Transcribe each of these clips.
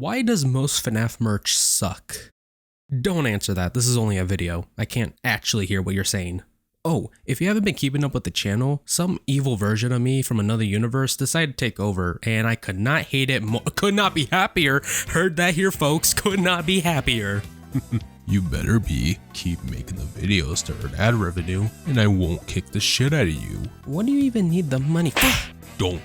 Why does most FNaF merch suck? Don't answer that, this is only a video. I can't actually hear what you're saying. Oh, if you haven't been keeping up with the channel, some evil version of me from another universe decided to take over, and I could not hate it more. Could not be happier. Heard that here, folks. Could not be happier. You better be. Keep making the videos to earn ad revenue, and I won't kick the shit out of you. What do you even need the money for? Don't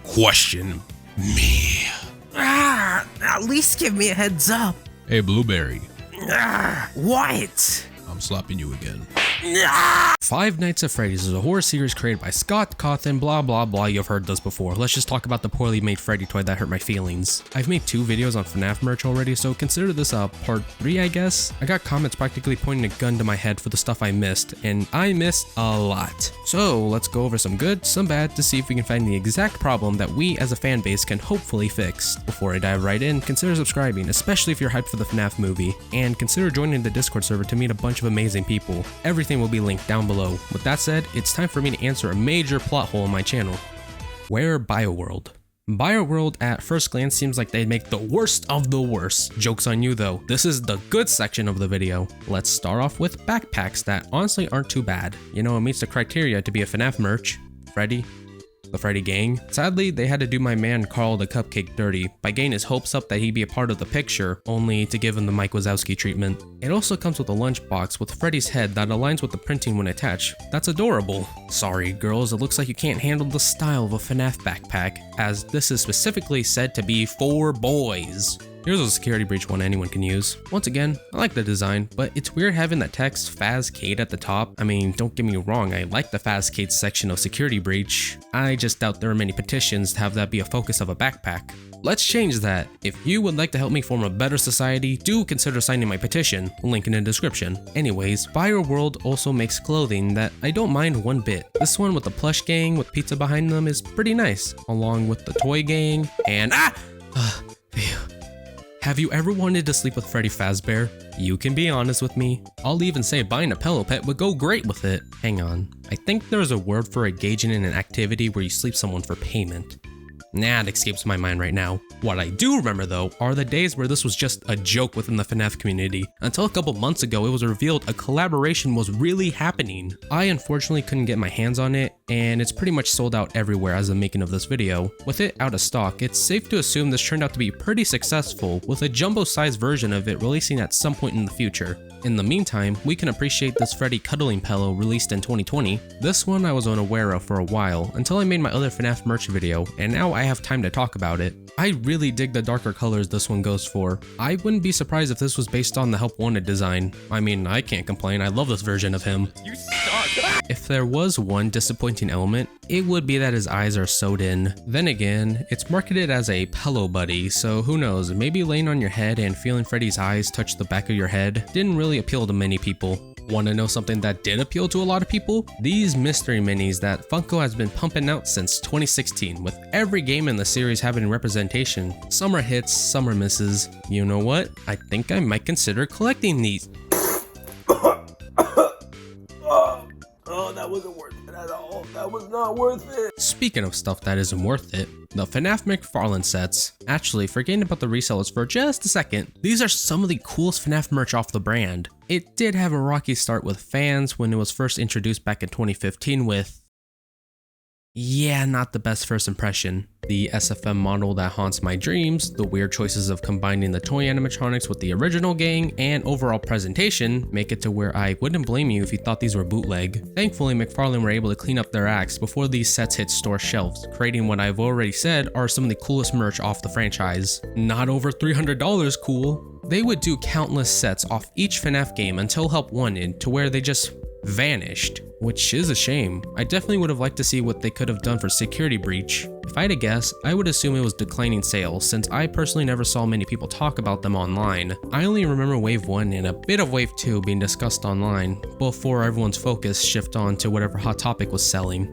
question me. At least give me a heads up. Hey, Blueberry. What? I'm slapping you again. Five Nights at Freddy's is a horror series created by Scott Cawthon, blah blah blah. You've heard this before. Let's just talk about the poorly made Freddy toy that hurt my feelings. I've made 2 videos on FNaF merch already, so consider this a part 3, I guess. I got comments practically pointing a gun to my head for the stuff I missed, and I missed a lot. So let's go over some good, some bad, to see if we can find the exact problem that we as a fan base can hopefully fix. Before I dive right in, consider subscribing, especially if you're hyped for the FNaF movie, and consider joining the Discord server to meet a bunch of amazing people. Everything will be linked down below. With that said, it's time for me to answer a major plot hole in my channel. Where BioWorld? BioWorld at first glance seems like they'd make the worst of the worst. Joke's on you though, this is the good section of the video. Let's start off with backpacks that honestly aren't too bad. You know, it meets the criteria to be a FNaF merch. Freddy, the Freddy gang. Sadly, they had to do my man Carl the Cupcake dirty by getting his hopes up that he'd be a part of the picture, only to give him the Mike Wazowski treatment. It also comes with a lunchbox with Freddy's head that aligns with the printing when attached. That's adorable. Sorry girls, it looks like you can't handle the style of a FNaF backpack, as this is specifically said to be for boys. Here's a security breach one anyone can use. Once again, I like the design, but it's weird having the text Fazcade at the top. I mean, don't get me wrong, I like the Fazcade section of security breach. I just doubt there are many petitions to have that be a focus of a backpack. Let's change that. If you would like to help me form a better society, do consider signing my petition, link in the description. Anyways, BioWorld also makes clothing that I don't mind one bit. This one with the plush gang with pizza behind them is pretty nice, along with the toy gang and phew. Have you ever wanted to sleep with Freddy Fazbear? You can be honest with me. I'll even say buying a pillow pet would go great with it. Hang on, I think there's a word for engaging in an activity where you sleep someone for payment. Nah, it escapes my mind right now. What I do remember though are the days where this was just a joke within the FNaF community. Until a couple months ago, it was revealed a collaboration was really happening. I unfortunately couldn't get my hands on it, and it's pretty much sold out everywhere as of the making of this video. With it out of stock, it's safe to assume this turned out to be pretty successful, with a jumbo-sized version of it releasing at some point in the future. In the meantime, we can appreciate this Freddy cuddling pillow released in 2020. This one I was unaware of for a while, until I made my other FNaF merch video, and now I have time to talk about it. I really dig the darker colors this one goes for. I wouldn't be surprised if this was based on the Help Wanted design. I mean, I can't complain, I love this version of him. You suck! If there was one disappointing element, it would be that his eyes are sewed in. Then again, it's marketed as a pillow buddy, so who knows, maybe laying on your head and feeling Freddy's eyes touch the back of your head didn't really appeal to many people. Want to know something that did appeal to a lot of people? These mystery minis that Funko has been pumping out since 2016, with every game in the series having representation. Some are hits, some are misses. You know what? I think I might consider collecting these. Oh, that wasn't worth it at all. That was not worth it. Speaking of stuff that isn't worth it, the FNaF McFarlane sets. Actually, forgetting about the resellers for just a second, these are some of the coolest FNaF merch off the brand. It did have a rocky start with fans when it was first introduced back in 2015 with... yeah, not the best first impression. The SFM model that haunts my dreams, the weird choices of combining the toy animatronics with the original gang, and overall presentation make it to where I wouldn't blame you if you thought these were bootleg. Thankfully, McFarlane were able to clean up their acts before these sets hit store shelves, creating what I've already said are some of the coolest merch off the franchise. Not over $300 cool. They would do countless sets off each FNaF game until Help Wanted, to where they just vanished, which is a shame. I definitely would have liked to see what they could have done for Security Breach. If I had to guess, I would assume it was declining sales, since I personally never saw many people talk about them online. I only remember Wave 1 and a bit of Wave 2 being discussed online, before everyone's focus shifted on to whatever Hot Topic was selling.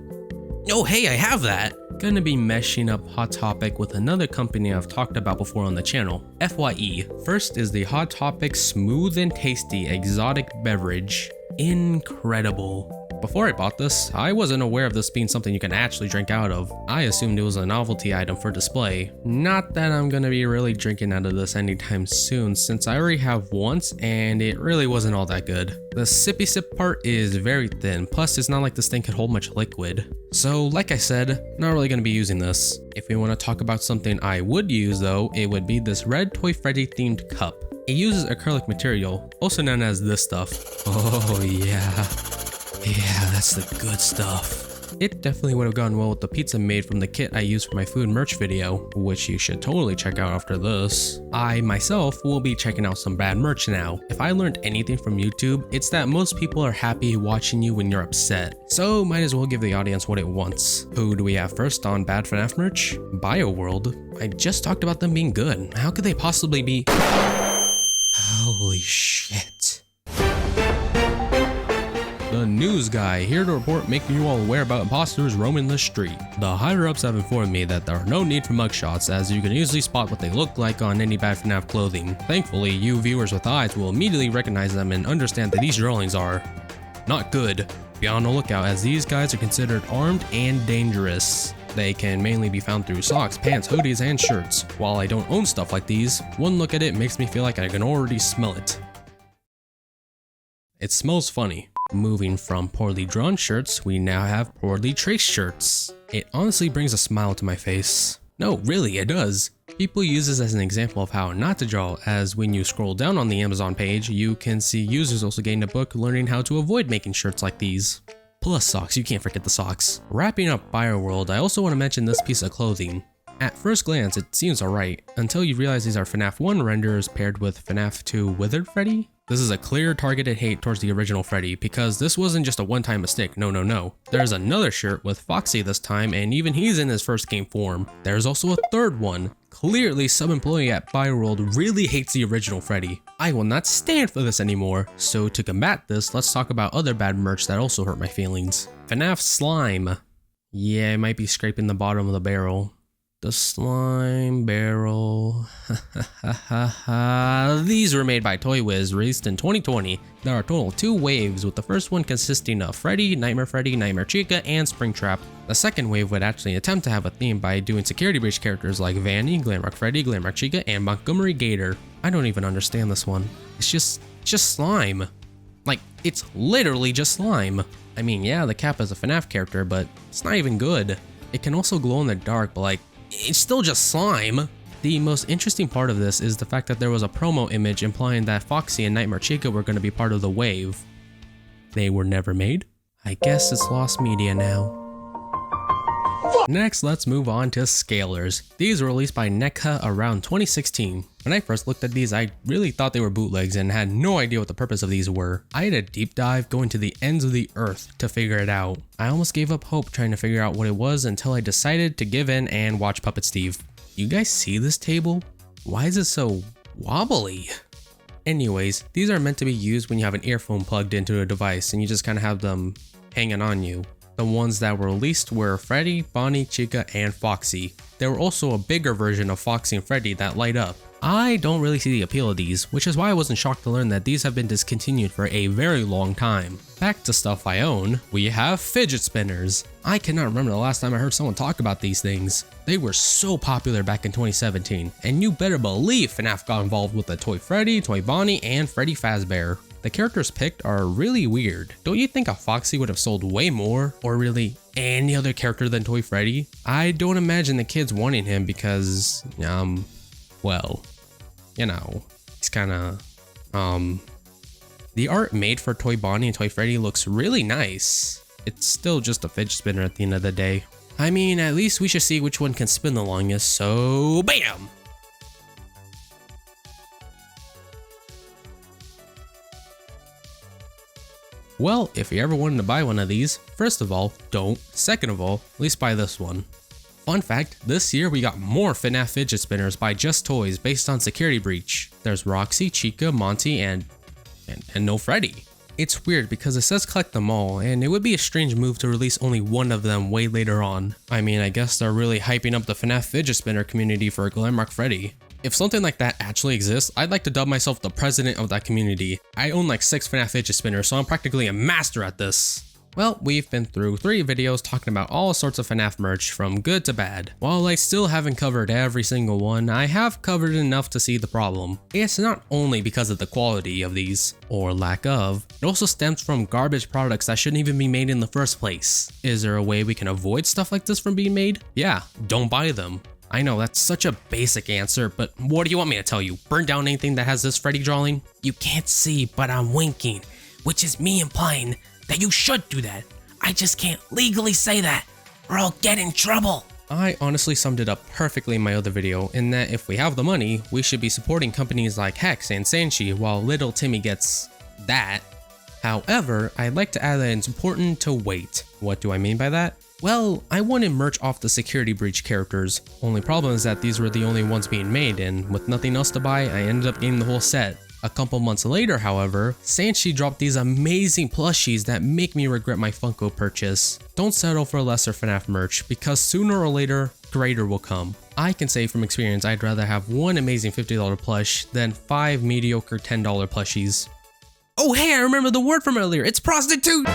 Oh hey, I have that! Gonna be meshing up Hot Topic with another company I've talked about before on the channel, FYE. First is the Hot Topic Smooth and Tasty Exotic Beverage. Incredible. before I bought this, I wasn't aware of this being something you can actually drink out of. I assumed it was a novelty item for display. Not that I'm gonna be really drinking out of this anytime soon, since I already have once and it really wasn't all that good. The sippy sip part is very thin, plus it's not like this thing could hold much liquid. So like I said, not really gonna be using this. If we want to talk about something I would use though, it would be this red Toy Freddy themed cup. It uses acrylic material, also known as this stuff. Oh yeah. Yeah, that's the good stuff. It definitely would have gone well with the pizza made from the kit I used for my food merch video, which you should totally check out after this. I myself will be checking out some bad merch now. If I learned anything from YouTube, it's that most people are happy watching you when you're upset. So might as well give the audience what it wants. Who do we have first on bad FNaF merch? BioWorld. I just talked about them being good. How could they possibly be? Holy shit. The news guy here to report, making you all aware about imposters roaming the street. The higher ups have informed me that there are no need for mugshots, as you can easily spot what they look like on any bad FNaF clothing. Thankfully, you viewers with eyes will immediately recognize them and understand that these drawings are not good. Be on the lookout, as these guys are considered armed and dangerous. They can mainly be found through socks, pants, hoodies, and shirts. While I don't own stuff like these, one look at it makes me feel like I can already smell it. It smells funny. Moving from poorly drawn shirts, we now have poorly traced shirts. It honestly brings a smile to my face. No, really, it does. People use this as an example of how not to draw, as when you scroll down on the Amazon page, you can see users also getting a book learning how to avoid making shirts like these. Plus socks, you can't forget the socks. Wrapping up BioWorld, I also want to mention this piece of clothing. At first glance, it seems alright, until you realize these are FNaF 1 renders paired with FNaF 2 Withered Freddy. This is a clear targeted hate towards the original Freddy, because this wasn't just a one-time mistake, no. There's another shirt with Foxy this time, and even he's in his first game form. There's also a third one. Clearly, some employee at BioWorld really hates the original Freddy. I will not stand for this anymore, so to combat this, let's talk about other bad merch that also hurt my feelings. FNaF Slime. Yeah, I might be scraping the bottom of the barrel. The slime barrel. These were made by Toy Wiz, released in 2020. There are a total of 2 waves, with the first one consisting of Freddy, Nightmare Chica, and Springtrap. The second wave would actually attempt to have a theme by doing security breach characters like Vanny, Glamrock Freddy, Glamrock Chica, and Montgomery Gator. I don't even understand this one. It's just slime. Like, it's literally just slime. I mean, yeah, the Cap is a FNaF character, but it's not even good. It can also glow in the dark, but like, it's still just slime. The most interesting part of this is the fact that there was a promo image implying that Foxy and Nightmare Chica were going to be part of the wave. They were never made? I guess it's lost media now. Next, let's move on to Scalers. These were released by NECA around 2016. When I first looked at these, I really thought they were bootlegs and had no idea what the purpose of these were. I had a deep dive going to the ends of the earth to figure it out. I almost gave up hope trying to figure out what it was until I decided to give in and watch Puppet Steve. You guys see this table? Why is it so wobbly? Anyways, these are meant to be used when you have an earphone plugged into a device and you just kind of have them hanging on you. The ones that were released were Freddy, Bonnie, Chica, and Foxy. There were also a bigger version of Foxy and Freddy that light up. I don't really see the appeal of these, which is why I wasn't shocked to learn that these have been discontinued for a very long time. Back to stuff I own, we have fidget spinners. I cannot remember the last time I heard someone talk about these things. They were so popular back in 2017, and you better believe FNaF got involved with the Toy Freddy, Toy Bonnie, and Freddy Fazbear. The characters picked are really weird. Don't you think a Foxy would have sold way more, or really any other character than Toy Freddy? I don't imagine the kids wanting him because, well, you know, he's kinda, the art made for Toy Bonnie and Toy Freddy looks really nice. It's still just a fidget spinner at the end of the day. I mean, at least we should see which one can spin the longest, so BAM! Well, if you ever wanted to buy one of these, first of all, don't. Second of all, at least buy this one. Fun fact, this year we got more FNaF fidget spinners by Just Toys based on Security Breach. There's Roxy, Chica, Monty, and no Freddy. It's weird because it says collect them all, and it would be a strange move to release only one of them way later on. I mean, I guess they're really hyping up the FNaF fidget spinner community for Glamrock Freddy. If something like that actually exists, I'd like to dub myself the president of that community. I own like 6 FNaF fidget spinners, so I'm practically a master at this. Well, we've been through 3 videos talking about all sorts of FNaF merch from good to bad. While I still haven't covered every single one, I have covered enough to see the problem. It's not only because of the quality of these, or lack of, it also stems from garbage products that shouldn't even be made in the first place. Is there a way we can avoid stuff like this from being made? Yeah, don't buy them. I know that's such a basic answer, but what do you want me to tell you? Burn down anything that has this Freddy drawing? You can't see, but I'm winking, which is me implying that you should do that. I just can't legally say that, or I'll get in trouble. I honestly summed it up perfectly in my other video, in that if we have the money, we should be supporting companies like Hex and Sanchi while little Timmy gets that. However, I'd like to add that it's important to wait. What do I mean by that? Well, I wanted merch off the Security Breach characters. Only problem is that these were the only ones being made, and with nothing else to buy, I ended up getting the whole set. A couple months later, however, Sanchi dropped these amazing plushies that make me regret my Funko purchase. Don't settle for lesser FNaF merch, because sooner or later, greater will come. I can say from experience I'd rather have one amazing $50 plush than 5 mediocre $10 plushies. Oh hey, I remember the word from earlier, it's prostitute!